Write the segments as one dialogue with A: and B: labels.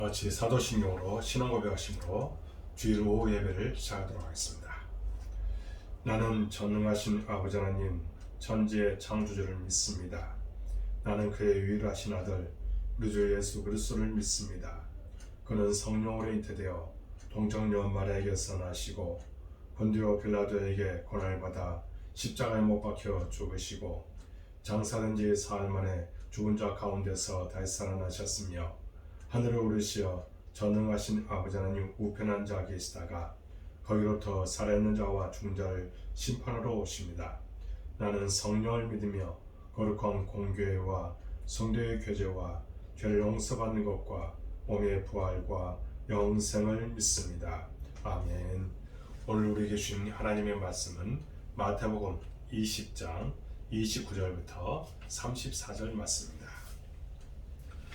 A: 같이 사도신경으로 신앙 고백하심으로 주일 오후 예배를 시작하도록 하겠습니다. 나는 전능하신 아버지 하나님 천지의 창조주를 믿습니다. 나는 그의 유일하신 아들 우리 주 예수 그리스도를 믿습니다. 그는 성령으로 잉태되어 동정녀 마리아에게서 나시고 본디오 빌라도에게 고난을 받아 십자가에 못 박혀 죽으시고 장사된 지 사흘 만에 죽은 자 가운데서 다시 살아나셨으며 하늘에 오르시어 전능하신 아버지 하나님 우편에 앉아 계시다가 거기로부터 살아있는 자와 죽은 자를 심판하러 오십니다. 나는 성령을 믿으며 거룩한 공교회와 성도의 교제와 죄를 용서받는 것과 몸의 부활과 영생을 믿습니다. 아멘. 오늘 우리에게 주신 하나님의 말씀은 마태복음 20장 29절부터 34절 말씀입니다.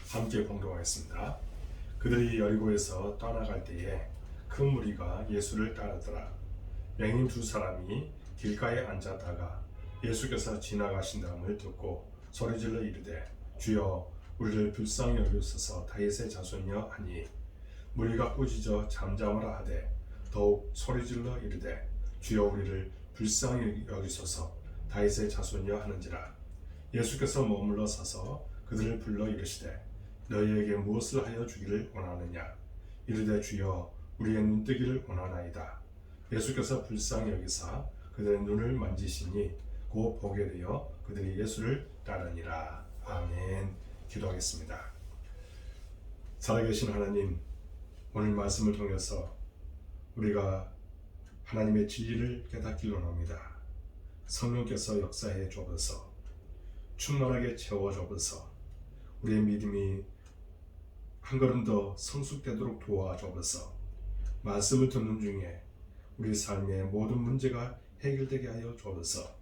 A: 함께 공동하겠습니다. 그들이 여리고에서 떠나갈 때에 큰 무리가 예수를 따르더라. 맹인 두 사람이 길가에 앉았다가 예수께서 지나가신다함을 듣고 소리질러 이르되 주여 우리를 불쌍히 여기소서 다윗의 자손이여 하니 무리가 꾸짖어 잠잠하라 하되 더욱 소리질러 이르되 주여 우리를 불쌍히 여기소서 다윗의 자손이여 하는지라. 예수께서 머물러 서서 그들을 불러 이르시되 너희에게 무엇을 하여 주기를 원하느냐. 이르되 주여 우리의 눈뜨기를 원하나이다. 예수께서 불쌍히 여기사 그들의 눈을 만지시니 곧 보게 되어 그들이 예수를 따르니라. 아멘. 기도하겠습니다. 살아계신 하나님, 오늘 말씀을 통해서 우리가 하나님의 진리를 깨닫기 원합니다. 성령께서 역사해 주옵소서. 충만하게 채워 주옵소서. 우리의 믿음이 한 걸음 더 성숙되도록 도와주옵소서. 말씀을 듣는 중에 우리 삶의 모든 문제가 해결되게 하여 주옵소서.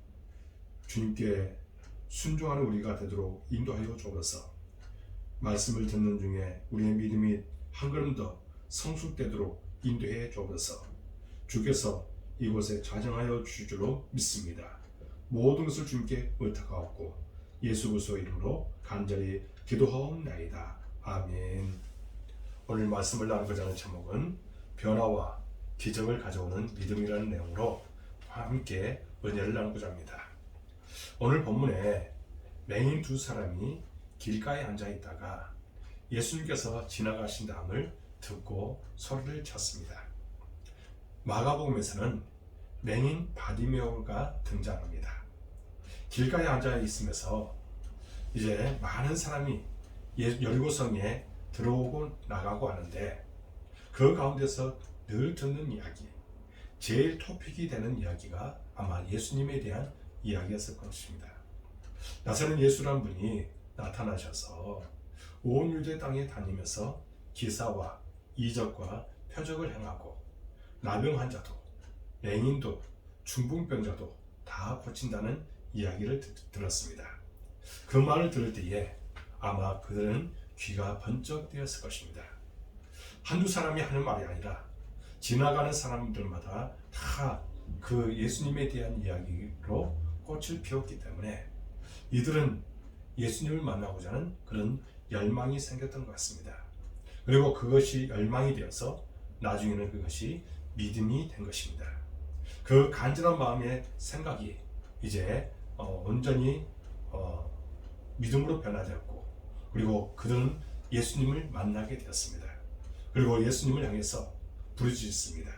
A: 주님께 순종하는 우리가 되도록 인도하여 주옵소서. 말씀을 듣는 중에 우리의 믿음이 한 걸음 더 성숙되도록 인도해 주옵소서. 주께서 이곳에 자정하여 주실 줄로 믿습니다. 모든 것을 주님께 의탁하옵고 예수 그리스도 이름으로 간절히 기도하옵나이다. 아멘. 오늘 말씀을 나누고자 하는 제목은 변화와 기적을 가져오는 믿음이라는 내용으로 함께 은혜를 나누고자 합니다. 오늘 본문에 맹인 두 사람이 길가에 앉아 있다가 예수님께서 지나가신 다음을 듣고 소리를 쳤습니다. 마가복음에서는 맹인 바디메오가 등장합니다. 길가에 앉아 있으면서 이제 많은 사람이 여리고성에 들어오고 나가고 하는데 그 가운데서 늘 듣는 이야기, 제일 토픽이 되는 이야기가 아마 예수님에 대한 이야기였을 것입니다. 나사렛 예수라는 분이 나타나셔서 온 유대 땅에 다니면서 기사와 이적과 표적을 행하고 나병 환자도, 맹인도, 중풍병자도 다 고친다는 이야기를 들었습니다. 그 말을 들을 때에 아마 그들은 귀가 번쩍 뜨였을 것입니다. 한두 사람이 하는 말이 아니라 지나가는 사람들마다 다 그 예수님에 대한 이야기로 꽃을 피웠기 때문에 이들은 예수님을 만나고자 하는 그런 열망이 생겼던 것 같습니다. 그리고 그것이 열망이 되어서 나중에는 그것이 믿음이 된 것입니다. 그 간절한 마음의 생각이 이제 온전히 믿음으로 변화되었고, 그리고 그들은 예수님을 만나게 되었습니다. 그리고 예수님을 향해서 부르짖습니다.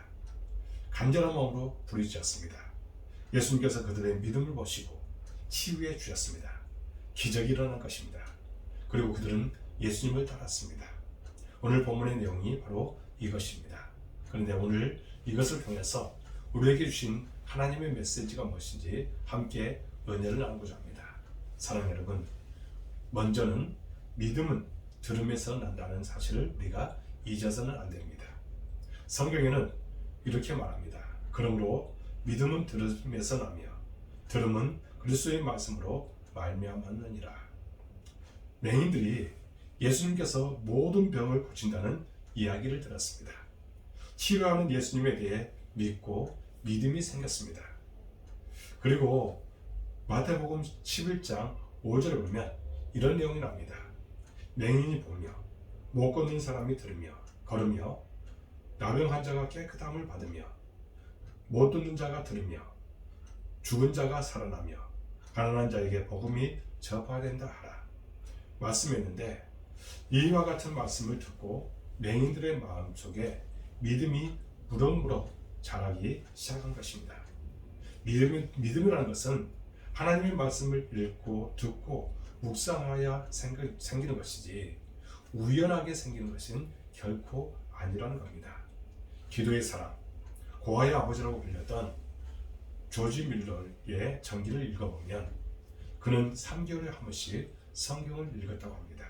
A: 간절한 마음으로 부르짖었습니다. 예수님께서 그들의 믿음을 보시고 치유해 주셨습니다. 기적이 일어난 것입니다. 그리고 그들은 예수님을 따랐습니다. 오늘 본문의 내용이 바로 이것입니다. 그런데 오늘 이것을 통해서 우리에게 주신 하나님의 메시지가 무엇인지 함께 은혜를 나누고자 합니다. 사랑하는 여러분, 먼저는 믿음은 들음에서 난다는 사실을 우리가 잊어서는 안 됩니다. 성경에는 이렇게 말합니다. 그러므로 믿음은 들음에서 나며 들음은 그리스도의 말씀으로 말미암았느니라. 맹인들이 예수님께서 모든 병을 고친다는 이야기를 들었습니다. 치료하는 예수님에 대해 믿고 믿음이 생겼습니다. 그리고 마태복음 11장 5절에 보면 이런 내용이 나옵니다. 맹인이 보며 못 걷는 사람이 걸으며 나병 환자가 깨끗함을 받으며 못 듣는 자가 들으며 죽은 자가 살아나며 가난한 자에게 복음이 전파된다 하라 말씀했는데, 이와 같은 말씀을 듣고 맹인들의 마음속에 믿음이 무럭무럭 자라기 시작한 것입니다. 믿음이라는 것은 하나님의 말씀을 읽고 듣고 묵상하여 생기는 것이지 우연하게 생기는 것은 결코 아니라는 겁니다. 기도의 사랑, 고아의 아버지라고 불렸던 조지 밀러의 전기를 읽어보면 그는 3개월에 한 번씩 성경을 읽었다고 합니다.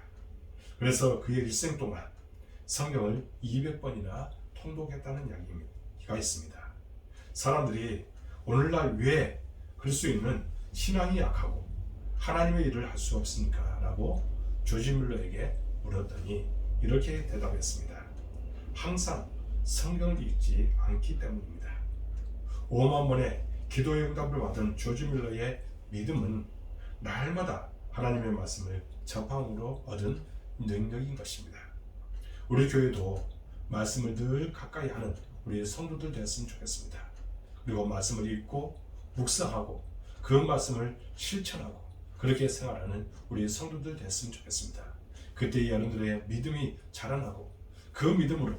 A: 그래서 그의 일생 동안 성경을 200번이나 통독했다는 이야기가 있습니다. 사람들이 오늘날 왜 그럴 수 있는 신앙이 약하고 하나님의 일을 할 수 없습니까? 라고 조지 밀러에게 물었더니 이렇게 대답했습니다. 항상 성경을 읽지 않기 때문입니다. 5만 번의 기도의 응답을 받은 조지 밀러의 믿음은 날마다 하나님의 말씀을 접함으로 얻은 능력인 것입니다. 우리 교회도 말씀을 늘 가까이 하는 우리 성도들 됐으면 좋겠습니다. 그리고 말씀을 읽고 묵상하고 그 말씀을 실천하고 그렇게 생활하는 우리 성도들 됐으면 좋겠습니다. 그때 여러분들의 믿음이 자라나고 그 믿음으로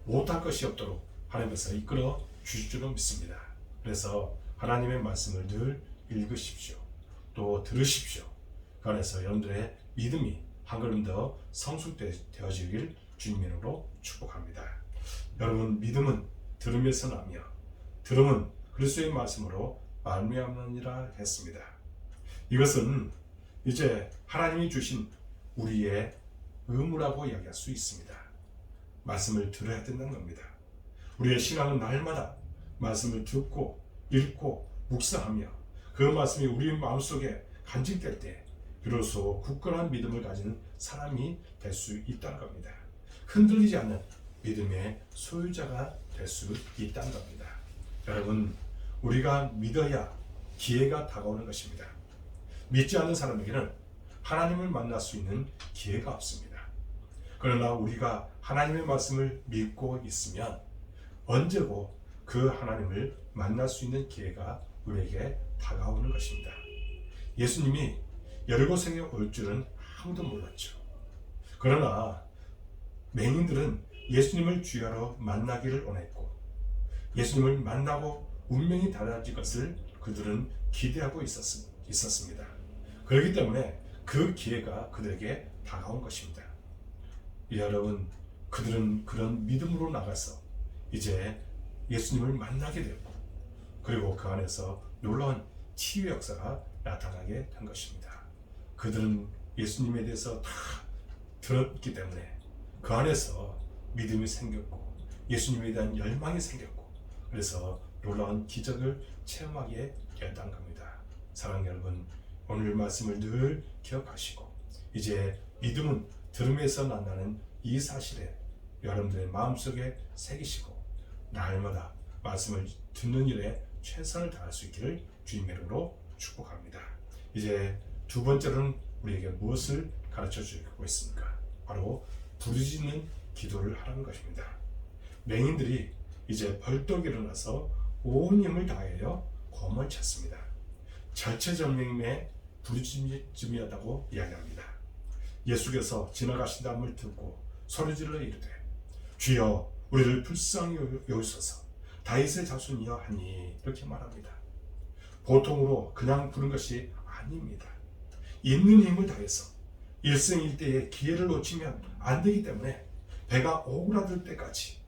A: 못할 것이 없도록 하나님께서 이끌어 주실 줄로 믿습니다. 그래서 하나님의 말씀을 늘 읽으십시오. 또 들으십시오. 그 안에서 여러분들의 믿음이 한 걸음 더 성숙되어지길 주님의 이름으로 축복합니다. 여러분, 믿음은 들으면서 나며 들음은 그리스도의 말씀으로 말미암느니라 했습니다. 이것은 이제 하나님이 주신 우리의 의무라고 이야기할 수 있습니다. 말씀을 들어야 된다는 겁니다. 우리의 신앙은 날마다 말씀을 듣고 읽고 묵상하며 그 말씀이 우리 마음속에 간직될 때 비로소 굳건한 믿음을 가진 사람이 될 수 있다는 겁니다. 흔들리지 않는 믿음의 소유자가 될 수 있다는 겁니다. 여러분, 우리가 믿어야 기회가 다가오는 것입니다. 믿지 않는 사람에게는 하나님을 만날 수 있는 기회가 없습니다. 그러나 우리가 하나님의 말씀을 믿고 있으면 언제고 그 하나님을 만날 수 있는 기회가 우리에게 다가오는 것입니다. 예수님이 여리고성에 올 줄은 아무도 몰랐죠. 그러나 맹인들은 예수님을 주야로 만나기를 원했고 예수님을 만나고 운명이 달라질 것을 그들은 기대하고 있었습니다. 그렇기 때문에 그 기회가 그들에게 다가온 것입니다. 여러분, 그들은 그런 믿음으로 나가서 이제 예수님을 만나게 되었고 그리고 그 안에서 놀라운 치유 역사가 나타나게 된 것입니다. 그들은 예수님에 대해서 다 들었기 때문에 그 안에서 믿음이 생겼고 예수님에 대한 열망이 생겼고 그래서 놀라운 기적을 체험하게 되었다는 겁니다. 사랑하는 여러분, 오늘 말씀을 늘 기억하시고 이제 믿음은 들음에서 난다는 이 사실에 여러분들의 마음속에 새기시고 날마다 말씀을 듣는 일에 최선을 다할 수 있기를 주님의 이름으로 축복합니다. 이제 두 번째로는 우리에게 무엇을 가르쳐 주고 있습니까? 바로 부르짖는 기도를 하라는 것입니다. 맹인들이 이제 벌떡 일어나서 온 힘을 다하여 검을 찼습니다. 절체절명의 부르짖음이었다고 이야기합니다. 예수께서 지나가신다함을 듣고 소리질러 이르되 주여 우리를 불쌍히 여기소서 다윗의 자손이여 하니 이렇게 말합니다. 보통으로 그냥 부른 것이 아닙니다. 있는 힘을 다해서 일생일대의 기회를 놓치면 안 되기 때문에 배가 오그라들 때까지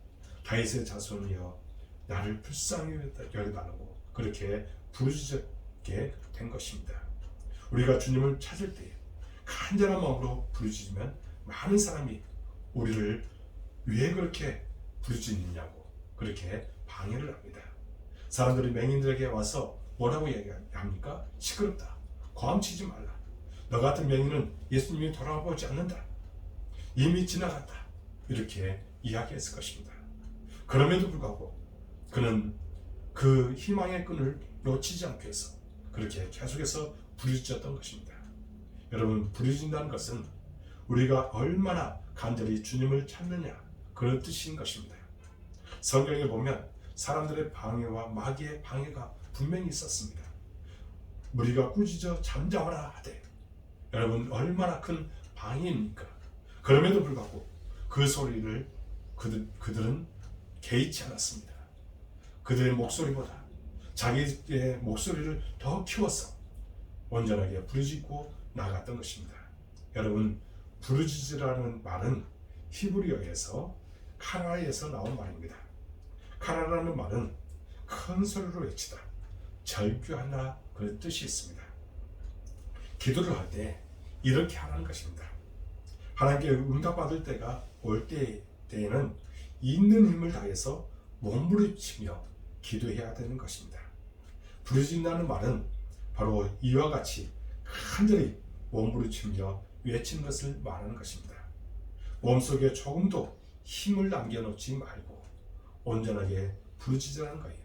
A: 다윗의 자손이여 나를 불쌍히 여겨달라고 그렇게 부르짖게 된 것입니다. 우리가 주님을 찾을 때 간절한 마음으로 부르짖으면 많은 사람이 우리를 왜 그렇게 부르짖느냐고 그렇게 방해를 합니다. 사람들이 맹인들에게 와서 뭐라고 얘기합니까? 시끄럽다. 고함치지 말라. 너 같은 맹인은 예수님이 돌아보지 않는다. 이미 지나갔다. 이렇게 이야기했을 것입니다. 그럼에도 불구하고 그는 그 희망의 끈을 놓치지 않기 위해서 그렇게 계속해서 부르짖었던 것입니다. 여러분, 부르짖는다는 것은 우리가 얼마나 간절히 주님을 찾느냐, 그런 뜻인 것입니다. 성경에 보면 사람들의 방해와 마귀의 방해가 분명히 있었습니다. 무리가 꾸짖어 잠잠하라 하되, 여러분 얼마나 큰 방해입니까? 그럼에도 불구하고 그 소리를 그들은 개의치 않았습니다. 그들의 목소리보다 자기의 목소리를 더 키워서 온전하게 부르짖고 나갔던 것입니다. 여러분, 부르짖으라는 말은 히브리어에서 카라에서 나온 말입니다. 카라라는 말은 큰 소리로 외치다, 절규하다, 그런 뜻이 있습니다. 기도를 할 때 이렇게 하라는 것입니다. 하나님께 응답받을 때가 올 때에는 있는 힘을 다해서 몸부림치며 기도해야 되는 것입니다. 부르짖는다는 말은 바로 이와 같이 간절히 몸부림치며 외치는 것을 말하는 것입니다. 몸속에 조금도 힘을 남겨놓지 말고 온전하게 부르짖으라는 거예요.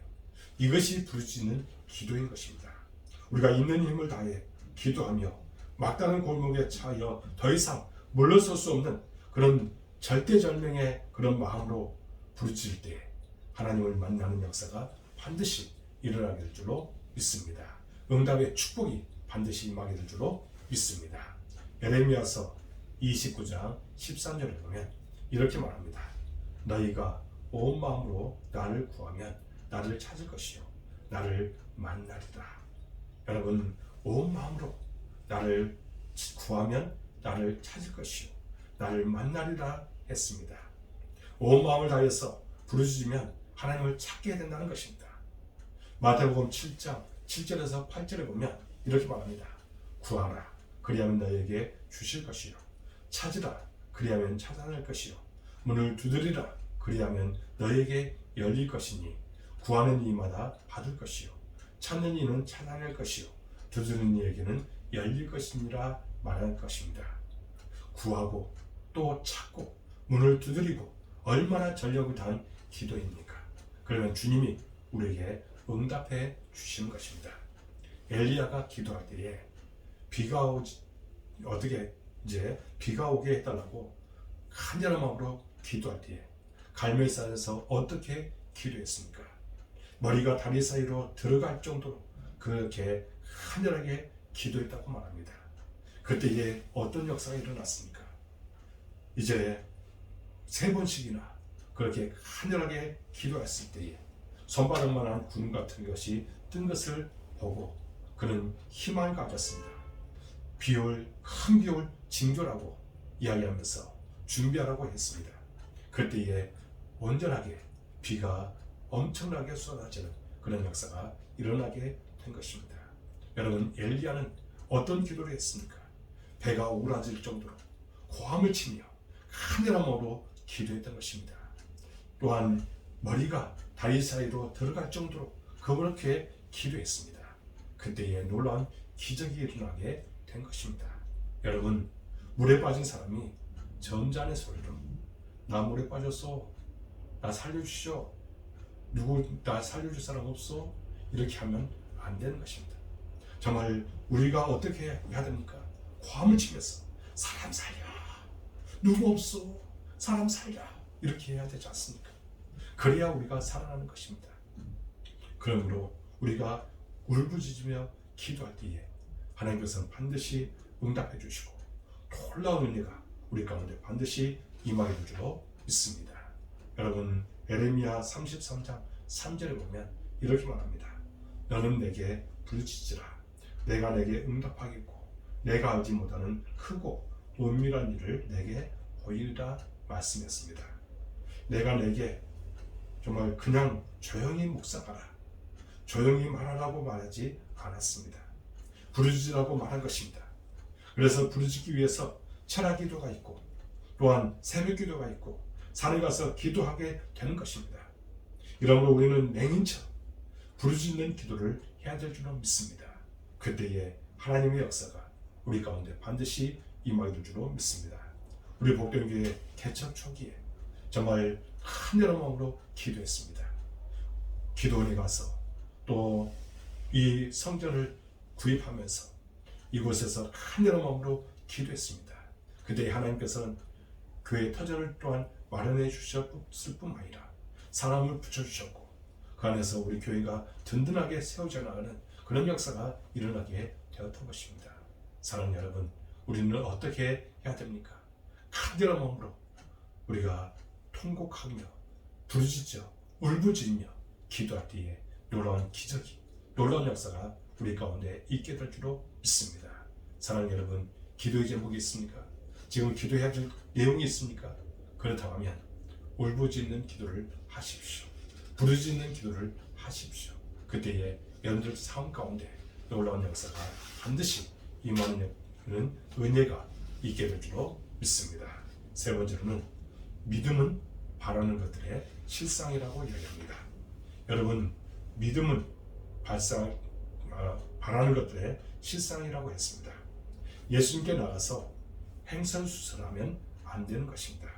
A: 이것이 부르짖는 기도인 것입니다. 우리가 있는 힘을 다해 기도하며 막다른 골목에 차여 더 이상 물러설 수 없는 그런 절대절명의 그런 마음으로 부르짖을 때 하나님을 만나는 역사가 반드시 일어나게 될 줄로 믿습니다. 응답의 축복이 반드시 임하게 될 줄로 믿습니다. 예레미야서 29장 13절에 보면 이렇게 말합니다. 너희가 온 마음으로 나를 구하면 나를 찾을 것이요 나를 만나리라. 여러분, 온 마음으로 나를 구하면 나를 찾을 것이요 나를 만나리라 했습니다. 온 마음을 다해서 부르짖으면 하나님을 찾게 된다는 것입니다. 마태복음 7장 7절에서 8절에 보면 이렇게 말합니다. 구하라, 그리하면 너에게 주실 것이요 찾으라, 그리하면 찾아낼 것이요 문을 두드리라, 그리하면 너에게 열릴 것이니 구하는 이마다 받을 것이요 찾는 이는 찾아낼 것이요 두드리는 이에게는 열릴 것이니라 말할 것입니다. 구하고 또 찾고 문을 두드리고 얼마나 전력을 다한 기도입니까? 그러면 주님이 우리에게 응답해 주시는 것입니다. 엘리야가 기도할 때에 비가 오게 해달라고 간절한 마음으로 기도할 때에 갈멜산에서 어떻게 기도했습니까? 머리가 다리 사이로 들어갈 정도로 그렇게 간절하게 기도했다고 말합니다. 그때에 어떤 역사가 일어났습니까? 이제 3번씩이나 그렇게 간절하게 기도했을 때에 손바닥만한 구름 같은 것이 뜬 것을 보고 그는 희망을 가졌습니다. 큰 비올 징조라고 이야기하면서 준비하라고 했습니다. 그때에 온전하게 비가 엄청나게 쏟아지는 그런 역사가 일어나게 된 것입니다. 여러분, 엘리야는 어떤 기도를 했습니까? 배가 우라질 정도로 고함을 치며 간절한 마음으로 기도했던 것입니다. 또한 머리가 다리 사이로 들어갈 정도로 그렇게 기도했습니다. 그때에 놀라운 기적이 일어나게 된 것입니다. 여러분, 물에 빠진 사람이 점잖은 소리로 나 물에 빠졌어, 나 살려주시오, 누구 나 살려줄 사람 없어, 이렇게 하면 안 되는 것입니다. 정말 우리가 어떻게 해야 됩니까? 고함을 치면서 사람 살려, 누구 없어, 사람 살려, 이렇게 해야 되지 않습니까? 그래야 우리가 살아나는 것입니다. 그러므로 우리가 울부짖으며 기도할 때에 하나님께서는 반드시 응답해 주시고 놀라운 은혜가 우리 가운데 반드시 임하게 될 줄로 믿습니다. 여러분, 예레미야 33장 3절에 보면 이렇게 말합니다. 너는 내게 부르짖으라, 내가 내게 응답하겠고 내가 알지 못하는 크고 은밀한 일을 내게 보이리라 말씀했습니다. 내가 내게 정말 그냥 조용히 묵상하라, 조용히 말하라고 말하지 않았습니다. 부르짖으라고 말한 것입니다. 그래서 부르짖기 위해서 철학 기도가 있고 또한 새벽 기도가 있고 산에 가서 기도하게 되는 것입니다. 이러므로 우리는 맹인처럼 부르짖는 기도를 해야 될 줄로 믿습니다. 그때에 하나님의 역사가 우리 가운데 반드시 임하게 될 줄로 믿습니다. 우리 복된교회 개척 초기에 정말 간절한 마음으로 기도했습니다. 기도원에 가서 또 이 성전을 구입하면서 이곳에서 간절한 마음으로 기도했습니다. 그때 하나님께서는 교회 터전을 또한 마련해 주셨을 뿐 아니라 사람을 붙여주셨고 그 안에서 우리 교회가 든든하게 세워져 나가는 그런 역사가 일어나게 되었던 것입니다. 사랑하는 여러분, 우리는 어떻게 해야 됩니까? 간절한 마음으로 우리가 통곡하며 부르짖어 울부짖으며 기도할 때에 놀라운 기적이, 놀라운 역사가 우리 가운데 있게 될 줄로 믿습니다. 사랑하는 여러분, 기도의 제목이 있습니까? 지금 기도해야 할 내용이 있습니까? 그렇다고 하면 울부짖는 기도를 하십시오. 부르짖는 기도를 하십시오. 그때에 여러분들 삶 가운데 놀라운 역사가 반드시 임하는 은혜가 있게 될 줄로 믿습니다. 세 번째로는 믿음은 바라는 것들의 실상이라고 이야기합니다. 여러분, 믿음은 바라는 것들의 실상이라고 했습니다. 예수님께 나가서 횡설수설하면 안 되는 것입니다.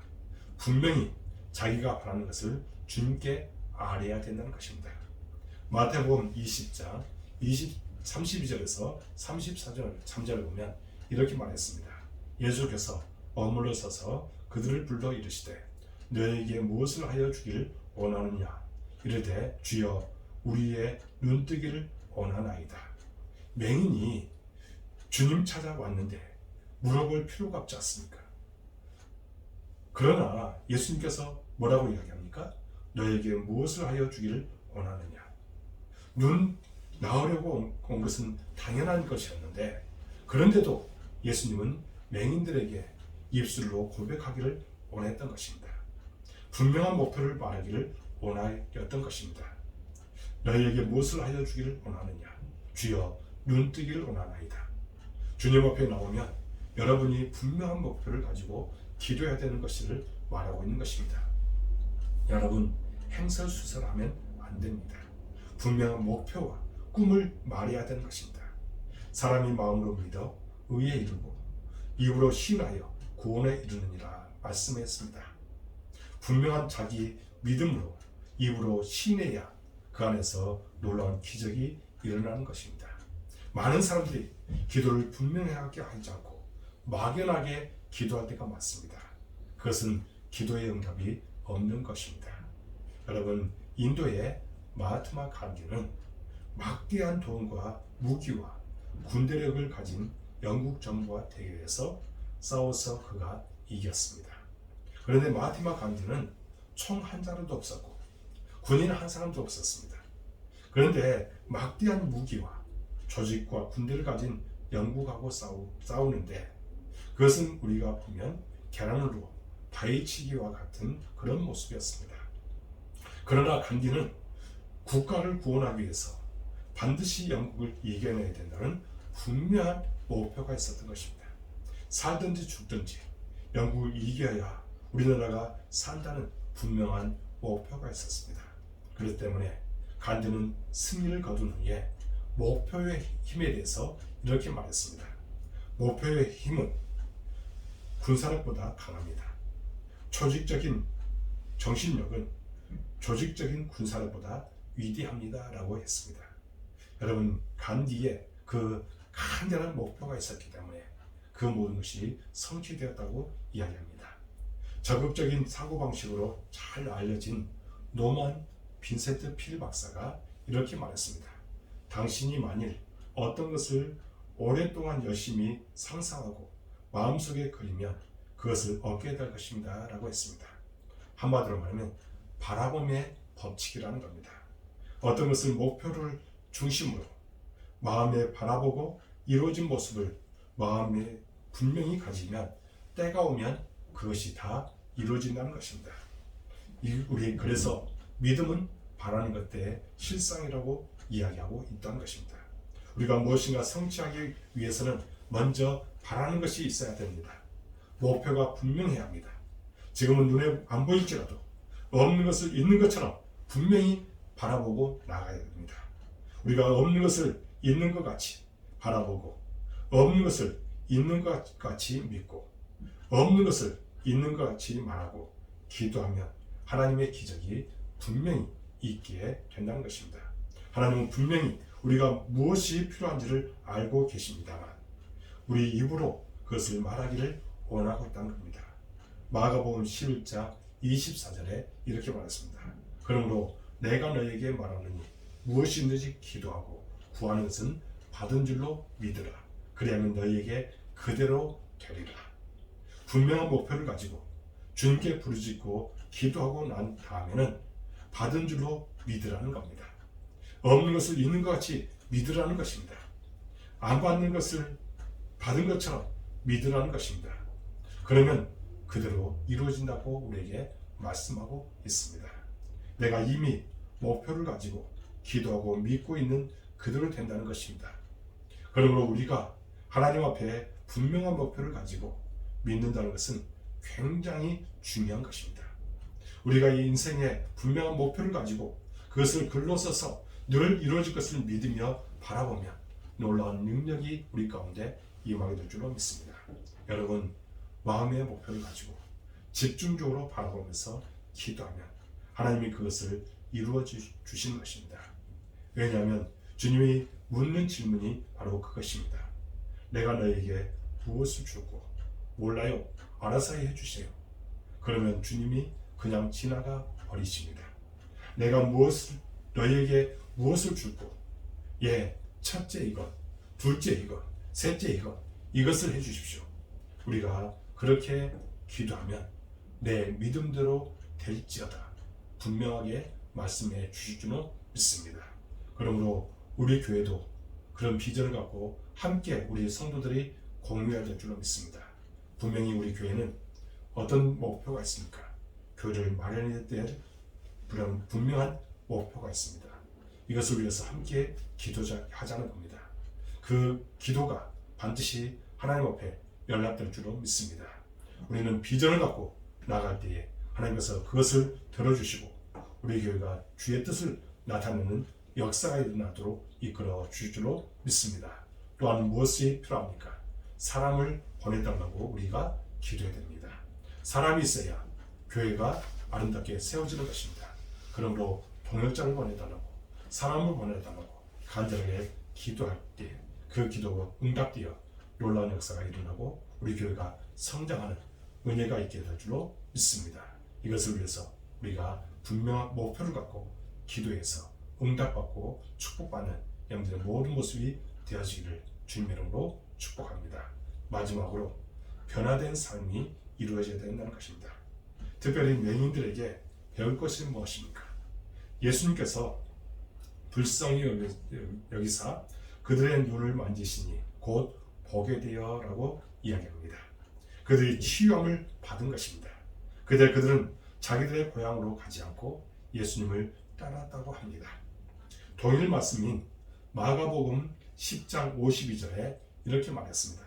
A: 분명히 자기가 바라는 것을 주님께 아뢰야 된다는 것입니다. 마태복음 20장 32절에서 34절을 보면 이렇게 말했습니다. 예수께서 머물러 서서 그들을 불러 이르시되 너에게 무엇을 하여 주기를 원하느냐 이르되 주여 우리의 눈뜨기를 원하나이다. 맹인이 주님 찾아왔는데 물어볼 필요가 없지 않습니까? 그러나 예수님께서 뭐라고 이야기합니까? 너에게 무엇을 하여 주기를 원하느냐. 눈 나으려고 온 것은 당연한 것이었는데 그런데도 예수님은 맹인들에게 입술로 고백하기를 원했던 것입니다. 분명한 목표를 말하기를 원하였던 것입니다. 너희에게 무엇을 하여 주기를 원하느냐. 주여 눈뜨기를 원하나이다. 주님 앞에 나오면 여러분이 분명한 목표를 가지고 기도해야 되는 것을 말하고 있는 것입니다. 여러분, 횡설수설하면 안 됩니다. 분명한 목표와 꿈을 말해야 되는 것입니다. 사람이 마음으로 믿어 의에 이르고 입으로 신하여 구원에 이르느니라 말씀했습니다. 분명한 자기 믿음으로 입으로 신해야 그 안에서 놀라운 기적이 일어나는 것입니다. 많은 사람들이 기도를 분명하게 하지 않고 막연하게 기도할 때가 많습니다. 그것은 기도의 응답이 없는 것입니다. 여러분, 인도의 마하트마 간디는 막대한 돈과 무기와 군대력을 가진 영국 정부와 대결해서 싸워서 그가 이겼습니다. 그런데 마하트마 간디는 총 한 자루도 없었고 군인 한 사람도 없었습니다. 그런데 막대한 무기와 조직과 군대를 가진 영국하고 싸우는데 그것은 우리가 보면 계란으로 파헤치기와 같은 그런 모습이었습니다. 그러나 간디는 국가를 구원하기 위해서 반드시 영국을 이겨내야 된다는 분명한 목표가 있었던 것입니다. 살든지 죽든지 영국을 이겨야 우리나라가 산다는 분명한 목표가 있었습니다. 그렇기 때문에 간디는 승리를 거둔 후에 목표의 힘에 대해서 이렇게 말했습니다. 목표의 힘은 군사력보다 강합니다. 조직적인 정신력은 조직적인 군사력보다 위대합니다 라고 했습니다. 여러분, 간디의 그 간절한 목표가 있었기 때문에 그 모든 것이 성취되었다고 이야기합니다. 적극적인 사고방식으로 잘 알려진 노만 빈센트 필 박사가 이렇게 말했습니다. 당신이 만일 어떤 것을 오랫동안 열심히 상상하고 마음속에 그리면 그것을 얻게 될 것입니다 라고 했습니다. 한마디로 말하면 바라봄의 법칙이라는 겁니다. 어떤 것을 목표를 중심으로 마음에 바라보고 이루어진 모습을 마음에 분명히 가지면 때가 오면 그것이 다 이루어진다는 것입니다. 우리 그래서 믿음은 바라는 것들의 실상이라고 이야기하고 있다는 것입니다. 우리가 무엇인가 성취하기 위해서는 먼저 바라는 것이 있어야 됩니다. 목표가 분명해야 합니다. 지금은 눈에 안 보일지라도 없는 것을 있는 것처럼 분명히 바라보고 나가야 됩니다. 우리가 없는 것을 있는 것 같이 바라보고 없는 것을 있는 것 같이 믿고 없는 것을 있는 것 같이 말하고 기도하면 하나님의 기적이 분명히 있게 된다는 것입니다. 하나님은 분명히 우리가 무엇이 필요한지를 알고 계십니다만 우리 입으로 그것을 말하기를 원하고 있다는 겁니다. 마가복음 11장 24절에 이렇게 말했습니다. 그러므로 내가 너에게 말하느니 무엇이 있는지 기도하고 구하는 것은 받은 줄로 믿으라. 그리하면 너희에게 그대로 되리라. 분명한 목표를 가지고 주님께 부르짖고 기도하고 난 다음에는 받은 줄로 믿으라는 겁니다. 없는 것을 있는 것 같이 믿으라는 것입니다. 안 받는 것을 받은 것처럼 믿으라는 것입니다. 그러면 그대로 이루어진다고 우리에게 말씀하고 있습니다. 내가 이미 목표를 가지고 기도하고 믿고 있는 그대로 된다는 것입니다. 그러므로 우리가 하나님 앞에 분명한 목표를 가지고 믿는다는 것은 굉장히 중요한 것입니다. 우리가 이 인생에 분명한 목표를 가지고 그것을 글로써서 늘 이루어질 것을 믿으며 바라보면 놀라운 능력이 우리 가운데 임하게 될 줄로 믿습니다. 여러분, 마음의 목표를 가지고 집중적으로 바라보면서 기도하면 하나님이 그것을 이루어 주시는 것입니다. 왜냐하면 주님이 묻는 질문이 바로 그것입니다. 내가 너에게 무엇을 주고 몰라요? 알아서 해주세요. 그러면 주님이 그냥 지나가 버리십니다. 내가 너에게 무엇을 주고 첫째 이것, 둘째 이것, 셋째 이것을 해주십시오. 우리가 그렇게 기도하면 내 믿음대로 될지어다 분명하게 말씀해 주실 줄은 믿습니다. 그러므로 우리 교회도 그런 비전을 갖고 함께 우리 성도들이 공유해야 될 줄로 믿습니다. 분명히 우리 교회는 어떤 목표가 있습니까? 교회를 마련해야 될 그런 분명한 목표가 있습니다. 이것을 위해서 함께 기도하자는 겁니다. 그 기도가 반드시 하나님 앞에 연락될 줄로 믿습니다. 우리는 비전을 갖고 나갈 때에 하나님께서 그것을 들어주시고 우리 교회가 주의 뜻을 나타내는 역사가 일어나도록 이끌어 주실 줄로 믿습니다. 또한 무엇이 필요합니까? 사람을 보내달라고 우리가 기도해야 됩니다. 사람이 있어야 교회가 아름답게 세워지는 것입니다. 그러므로 동역자를 보내달라고, 사람을 보내달라고 간절하게 기도할 때 그 기도가 응답되어 놀라운 역사가 일어나고 우리 교회가 성장하는 은혜가 있게 될 줄로 믿습니다. 이것을 위해서 우리가 분명한 목표를 갖고 기도해서 응답받고 축복받는 여러분들의 모든 모습이 되어지기를 주님의 이름으로 축복합니다. 마지막으로 변화된 삶이 이루어져야 된다는 것입니다. 특별히 맹인들에게 배울 것이 무엇입니까? 예수님께서 불쌍히 여기사 그들의 눈을 만지시니 곧 보게 되어 라고 이야기합니다. 그들이 치유함을 받은 것입니다. 그들은 자기들의 고향으로 가지 않고 예수님을 따랐다고 합니다. 동일 말씀인 마가복음 10장 52절에 이렇게 말했습니다.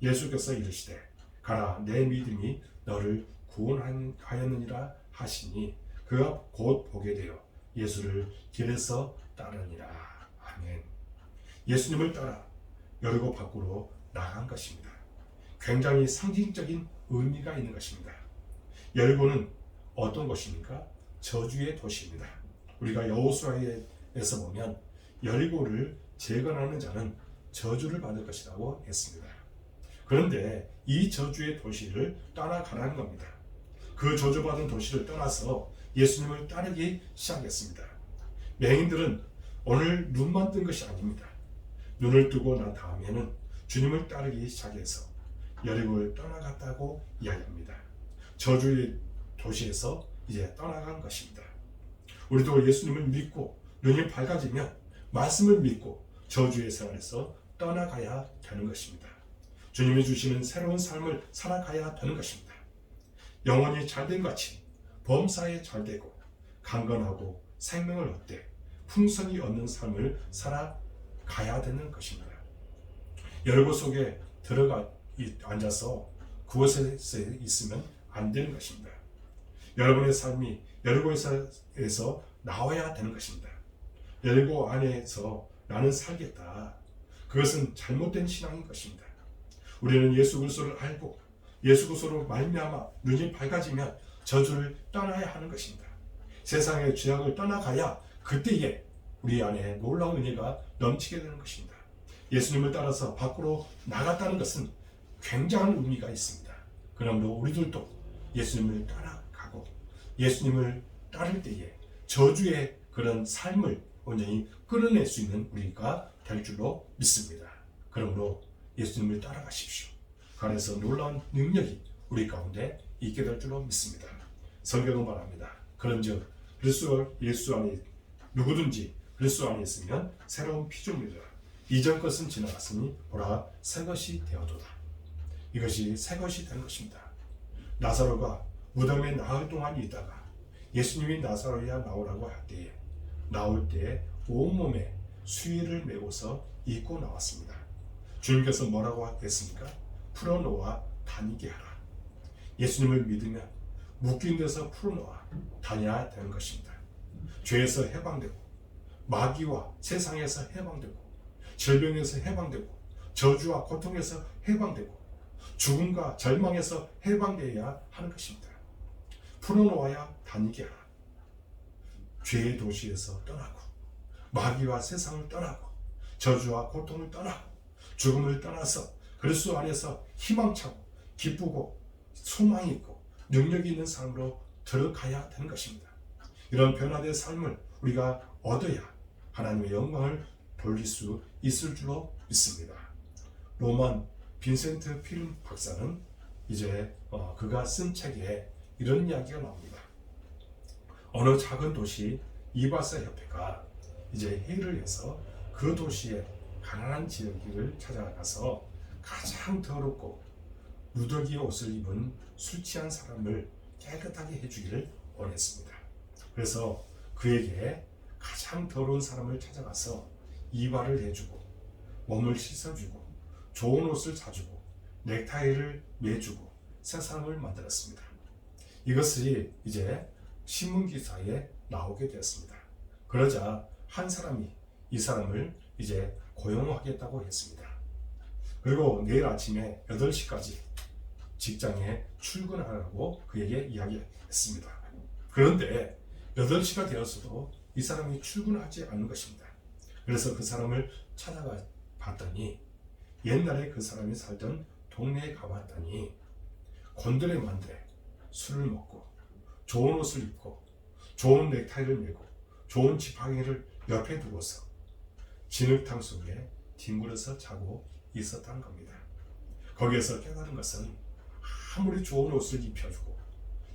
A: 예수께서 이르시되 가라 내 믿음이 너를 구원하였느니라 하시니 그가 곧 보게 되어 예수를 길에서 따르니라. 아멘. 예수님을 따라 여리고 밖으로 나간 것입니다. 굉장히 상징적인 의미가 있는 것입니다. 여리고는 어떤 곳입니까? 저주의 도시입니다. 우리가 여호수아에서 보면 여리고를 재건하는 자는 저주를 받을 것이라고 했습니다. 그런데 이 저주의 도시를 떠나가라는 겁니다. 그 저주받은 도시를 떠나서 예수님을 따르기 시작했습니다. 맹인들은 오늘 눈만 뜬 것이 아닙니다. 눈을 뜨고 난 다음에는 주님을 따르기 시작해서 여리고를 떠나갔다고 이야기합니다. 저주의 도시에서 이제 떠나간 것입니다. 우리도 예수님을 믿고 눈이 밝아지면 말씀을 믿고 저주의 생활에서 떠나가야 되는 것입니다. 주님이 주시는 새로운 삶을 살아가야 되는 것입니다. 영혼이 잘된 같이 범사에 잘되고 강건하고 생명을 얻되 풍성히 얻는 삶을 살아가야 되는 것입니다. 여리고 속에 들어가 앉아서 그곳에 있으면 안 되는 것입니다. 여러분의 삶이 여리고에서 나와야 되는 것입니다. 여리고 안에서 나는 살겠다. 그것은 잘못된 신앙인 것입니다. 우리는 예수 그리스도를 알고 예수 그리스도로 말미암아 눈이 밝아지면 저주를 떠나야 하는 것입니다. 세상의 죄악을 떠나가야 그때에 우리 안에 놀라운 은혜가 넘치게 되는 것입니다. 예수님을 따라서 밖으로 나갔다는 것은 굉장한 의미가 있습니다. 그러므로 우리들도 예수님을 따라가고 예수님을 따를 때에 저주의 그런 삶을 온전히 끌어낼 수 있는 우리가 될 줄로 믿습니다. 그러므로 예수님을 따라가십시오. 그 안에서 놀라운 능력이 우리 가운데 있게 될 줄로 믿습니다. 성경은 말합니다. 그런즉 그리스도 예수 안에 누구든지 그리스도 안에 있으면 새로운 피조물이라. 이전 것은 지나갔으니 보라 새 것이 되어도다. 이것이 새 것이 된 것입니다. 나사로가 무덤에 나흘 동안 있다가 예수님이 나사로야 나오라고 할 때에 나올 때 온몸에 수의를 메고서 입고 나왔습니다. 주님께서 뭐라고 했습니까? 풀어놓아 다니게 하라. 예수님을 믿으면 묶인 데서 풀어놓아 다녀야 되는 것입니다. 죄에서 해방되고 마귀와 세상에서 해방되고 질병에서 해방되고 저주와 고통에서 해방되고 죽음과 절망에서 해방되어야 하는 것입니다. 풀어놓아야 다니게 하라. 죄의 도시에서 떠나고 마귀와 세상을 떠나고 저주와 고통을 떠나고 죽음을 떠나서 그리스도 안에서 희망차고 기쁘고 소망이 있고 능력이 있는 삶으로 들어가야 되는 것입니다. 이런 변화된 삶을 우리가 얻어야 하나님의 영광을 돌릴 수 있을 줄로 믿습니다. 로만 빈센트 필름 박사는 이제 그가 쓴 책에 이런 이야기가 나옵니다. 어느 작은 도시 이발사 협회가 이제 회의를 해서 그 도시의 가난한 지역을 찾아가서 가장 더럽고 누더기의 옷을 입은 술 취한 사람을 깨끗하게 해주기를 원했습니다. 그래서 그에게 가장 더러운 사람을 찾아가서 이발을 해주고 몸을 씻어주고 좋은 옷을 사주고 넥타이를 매주고 새 사람을 만들었습니다. 이것이 이제 신문기사에 나오게 되었습니다. 그러자 한 사람이 이 사람을 이제 고용하겠다고 했습니다. 그리고 내일 아침에 8시까지 직장에 출근하라고 그에게 이야기했습니다. 그런데 8시가 되었어도 이 사람이 출근하지 않는 것입니다. 그래서 그 사람을 찾아가 봤더니 옛날에 그 사람이 살던 동네에 가봤더니 곤드레만드레 술을 먹고 좋은 옷을 입고 좋은 넥타이를 메고 좋은 지팡이를 옆에 두고서 진흙탕 속에 뒹굴어서 자고 있었다는 겁니다. 거기에서 깨달은 것은 아무리 좋은 옷을 입혀주고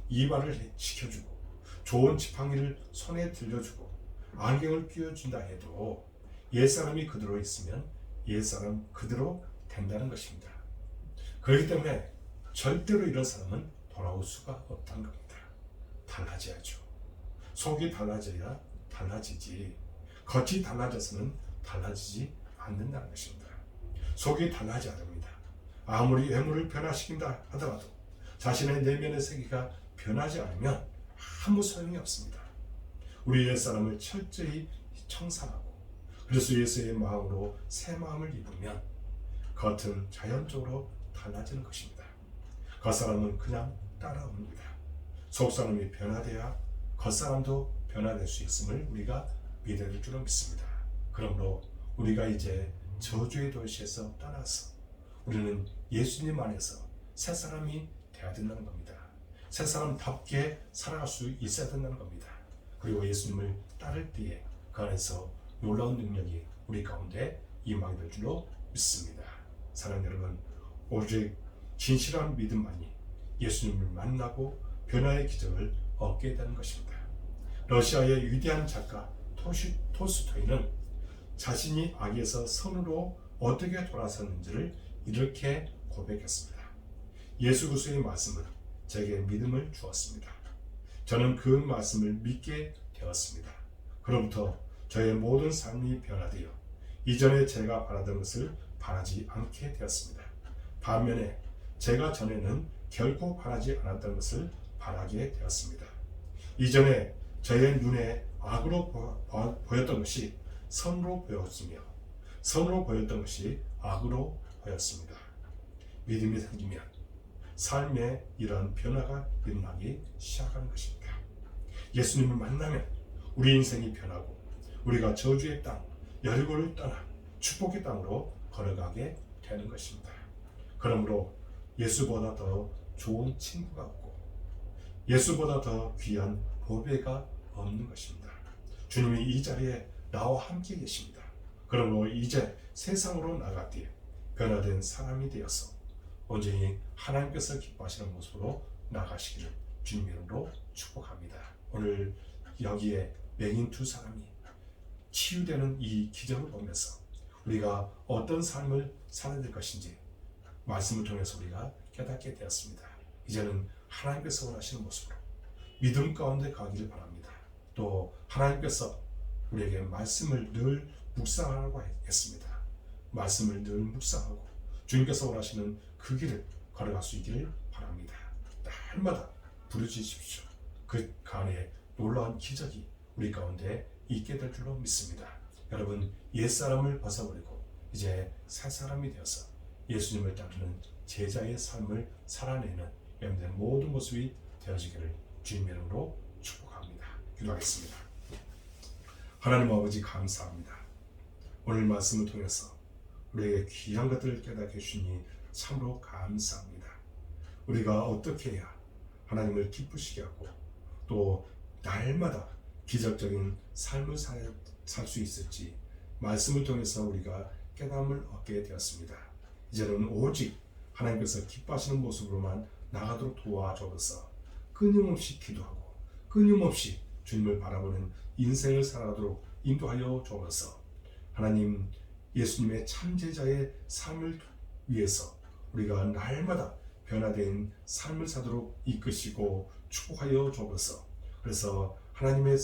A: 이발을 시켜주고 좋은 지팡이를 손에 들려주고 안경을 끼워준다 해도 옛사람이 그대로 있으면 옛사람 그대로 된다는 것입니다. 그렇기 때문에 절대로 이런 사람은 돌아올 수가 없다는 겁니다. 달라져야죠. 속이 달라져야 달라지지 겉이 달라져서는 달라지지 않는다는 것입니다. 속이 달라져야 됩니다. 아무리 외모를 변화시킨다 하더라도 자신의 내면의 세계가 변하지 않으면 아무 소용이 없습니다. 우리 옛사람을 철저히 청산하고 그리스도 예수의 마음으로 새 마음을 입으면 겉은 자연적으로 달라지는 것입니다. 겉사람은 그냥 따라옵니다. 속사람이 변화되어야 겉사람도 변화될 수 있음을 우리가 믿어야 될 줄로 믿습니다. 그러므로 우리가 이제 저주의 도시에서 떠나서 우리는 예수님 안에서 새 사람이 되어야 된다는 겁니다. 새 사람답게 살아갈 수 있어야 된다는 겁니다. 그리고 예수님을 따를 때에 그 안에서 놀라운 능력이 우리 가운데 임하게 될 줄로 믿습니다. 사랑하는 여러분, 오직 진실한 믿음만이 예수님을 만나고 변화의 기적을 얻게 되는 것입니다. 러시아의 위대한 작가 토스토이는 자신이 악에서 선으로 어떻게 돌아섰는지를 이렇게 고백했습니다. 예수 그리스도의 말씀은 제게 믿음을 주었습니다. 저는 그 말씀을 믿게 되었습니다. 그로부터 저의 모든 삶이 변화되어 이전에 제가 바라던 것을 바라지 않게 되었습니다. 반면에 제가 전에는 결코 바라지 않았던 것을 바라게 되었습니다. 이전에 저의 눈에 악으로 보였던 것이 선으로 보였으며 선으로 보였던 것이 악으로 보였습니다. 믿음이 생기면 삶에 이러한 변화가 일어나기 시작하는 것입니다. 예수님을 만나면 우리 인생이 변하고 우리가 저주의 땅, 여리고를 떠나 축복의 땅으로 걸어가게 되는 것입니다. 그러므로 예수보다 더 좋은 친구가 없고 예수보다 더 귀한 보배가 없는 것입니다. 주님이 이 자리에 나와 함께 계십니다. 그러므로 이제 세상으로 나갈 때 변화된 사람이 되어서 온전히 하나님께서 기뻐하시는 모습으로 나가시기를 주님의 이름으로 축복합니다. 오늘 여기에 맹인 두 사람이 치유되는 이 기적을 보면서 우리가 어떤 삶을 살아야 될 것인지 말씀을 통해서 우리가 깨닫게 되었습니다. 이제는 하나님께서 원하시는 모습으로 믿음 가운데 가기를 바랍니다. 또 하나님께서 우리에게 말씀을 늘 묵상하라고 했습니다. 말씀을 늘 묵상하고 주님께서 원하시는 그 길을 걸어갈 수 있기를 바랍니다. 날마다 부르짖으십시오. 그 안에 놀라운 기적이 우리 가운데 있게 될 줄로 믿습니다. 여러분, 옛사람을 벗어버리고 이제 새 사람이 되어서 예수님을 따르는 제자의 삶을 살아내는 여러분들의 모든 모습이 되어지기를 주님의 이름으로 축복합니다. 기도하겠습니다. 하나님 아버지 감사합니다. 오늘 말씀을 통해서 우리에게 귀한 것들을 깨닫게 해주시니 참으로 감사합니다. 우리가 어떻게 해야 하나님을 기쁘시게 하고 또 날마다 기적적인 삶을 살 수 있을지 말씀을 통해서 우리가 깨달음을 얻게 되었습니다. 이제는 오직 하나님께서 기뻐하시는 모습으로만 나가도록 도와주옵소서. 끊임없이 기도하고 끊임없이 주님을 바라보는 인생을 살아가도록 인도하여 주옵소서. 하나님, 예수님의 참제자의 삶을 위해서 우리가 날마다 변화된 삶을 사도록 이끄시고 축복하여 주옵소서. 그래서 하나님의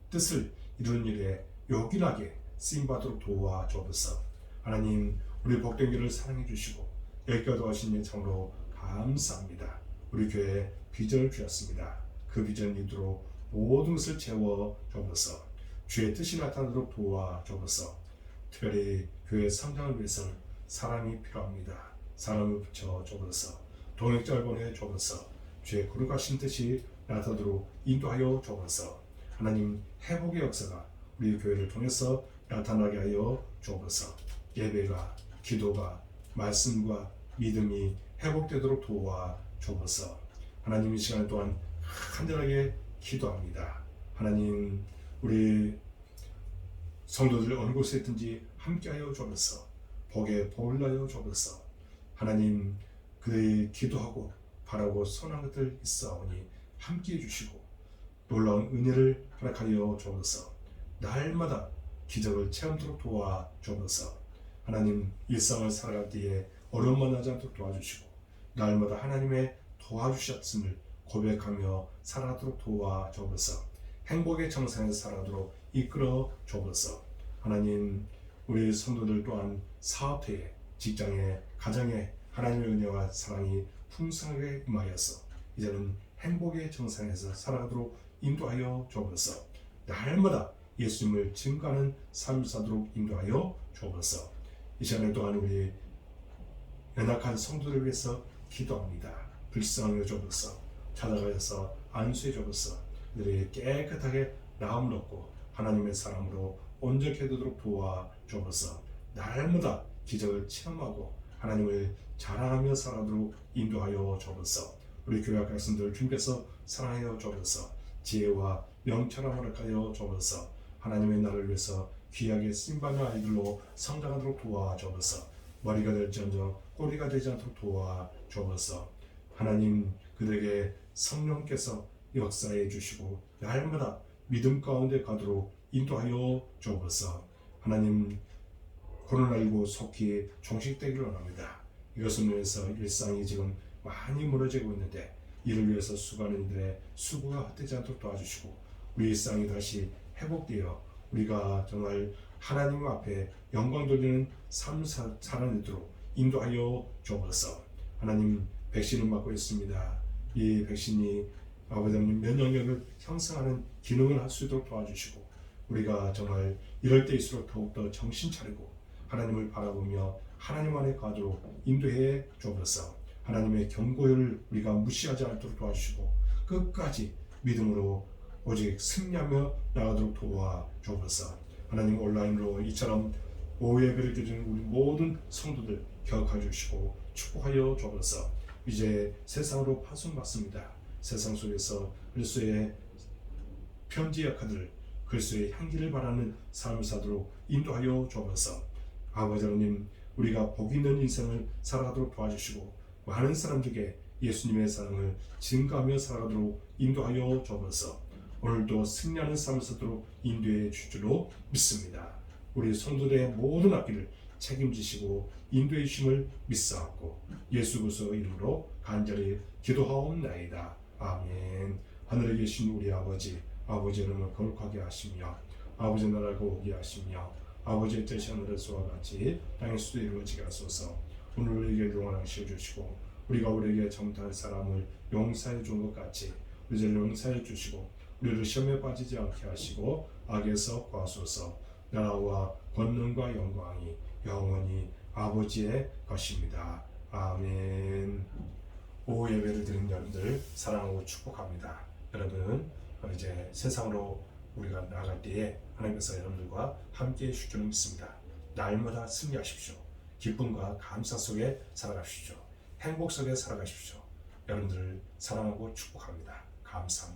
A: 뜻을 이루는 일에 요긴하게 쓰임받도록 도와주옵소서. 하나님, 우리 복된 길을 사랑해 주시고 여기까지 도와주신 일 참으로 감사합니다. 우리 교회에 비전을 주셨습니다. 그 비전을 이루도록 모든 것을 채워 주옵소서. 주의 뜻이 나타나도록 도와주옵소서. 특별히 교회 성장을 위해서 사람이 필요합니다. 사람을 붙여 주옵소서. 동역자를 보내 주옵소서. 주의 거룩하신 뜻이 나타나도록 인도하여 주옵소서. 하나님, 회복의 역사가 우리 교회를 통해서 나타나게 하여 주옵소서. 예배가, 기도가, 말씀과 믿음이 회복되도록 도와 주옵소서. 하나님, 이 시간 동안 간절하게 기도합니다. 하나님, 우리 성도들 어느 곳에 있든지 함께하여 주옵소서. 복에 복을 하여 주옵소서. 하나님, 그의 기도하고 바라고 선한 것들 있사오니 함께해 주시고 놀라운 은혜를 허락하여 주옵소서. 날마다 기적을 체험토록 도와 주옵소서. 하나님, 일상을 살아갈 때에 어려움 만나지 않도록 도와주시고 날마다 하나님의 도와주셨음을 고백하며 살아가도록 도와 주옵소서. 행복의 정상에서 살아가도록 이끌어 주옵소서. 하나님, 우리 성도들 또한 사업회에, 직장에, 가정에 하나님의 은혜와 사랑이 풍성하게 임하여서 이제는 행복의 정상에서 살아가도록 인도하여 주옵소서. 날마다 예수님을 증거하는 삶을 사도록 인도하여 주옵소서. 이 시간에 또한 우리 연약한 성도들을 위해서 기도합니다. 불쌍히 주옵소서. 찾아가서 안수해 주옵소서. 그들이 깨끗하게 나음을 얻고 하나님의 사랑으로 온전히 되도록 도와 주옵소서. 날마다 기적을 체험하고 하나님을 자랑하며 살아도록 인도하여 주옵소서. 우리 교회 백성들 주님께서 사랑하여 주옵소서. 지혜와 명철을 허락하여 주옵소서. 하나님의 나라를 위해서 귀하게 쓰임받는 아이들로 성장하도록 도와주옵소서. 머리가 될지언정 꼬리가 되지 않도록 도와주옵소서. 하나님, 그들에게 성령께서 역사해 주시고 날마다 믿음 가운데 가도록 인도하여 주옵소서. 하나님, 코로나19 속히 종식되기를 원합니다. 이것을 위해서 일상이 지금 많이 무너지고 있는데 이를 위해서 수고하는 이들의 수고가 헛되지 않도록 도와주시고 우리 일상이 다시 회복되어 우리가 정말 하나님 앞에 영광 돌리는 삶을 살아내도록 인도하여 주옵소서. 하나님, 백신을 맞고 있습니다. 이 백신이 아버지 하나님 면역력을 형성하는 기능을 할 수 있도록 도와주시고 우리가 정말 이럴 때일수록 더욱더 정신 차리고 하나님을 바라보며 하나님 안에 가도록 인도해 주옵소서. 하나님의 경고를 우리가 무시하지 않도록 도와주시고 끝까지 믿음으로 오직 승리하며 나가도록 도와주옵소서. 하나님, 온라인으로 이처럼 오후 예배를 드리는 우리 모든 성도들 기억해 주시고 축복하여 주옵소서. 이제 세상으로 파송받습니다. 세상 속에서 그리스도의 편지 역할을 그리스도의 향기를 바라는 삶을 사도록 인도하여 주옵소서. 아버지 하나님, 우리가 복 있는 인생을 살아가도록 도와주시고 많은 사람들에게 예수님의 사랑을 증거하며 살아가도록 인도하여 주옵소서. 오늘도 승리하는 삶을 살도록 인도해 줄 줄로 믿습니다. 우리 성도들의 모든 앞길을 책임지시고 인도해 주심을 믿사옵고 예수 그리스도 이름으로 간절히 기도하옵나이다. 아멘. 하늘에 계신 우리 아버지, 아버지의 이름을 거룩하게 하시며 아버지의 나라가 오게 하시며 아버지의 뜻이 하늘에서와 같이 땅에서도 이루어지게 하소서. 오늘 우리에게 용한 시여 주시고 우리가 우리에게 잘못한 사람을 용서해 준 것 같이 우리를 용서해 주시고 우리를 시험에 빠지지 않게 하시고 악에서 구하소서. 나라와 권능과 영광이 영원히 아버지의 것입니다. 아멘. 오후 예배를 드린 여러분들 사랑하고 축복합니다. 여러분 이제 세상으로 우리가 나아갈 때에 하나님께서 여러분들과 함께 해주실 줄 믿습니다. 날마다 승리하십시오. 기쁨과 감사 속에 살아가십시오. 행복 속에 살아가십시오. 여러분들을 사랑하고 축복합니다. 감사합니다.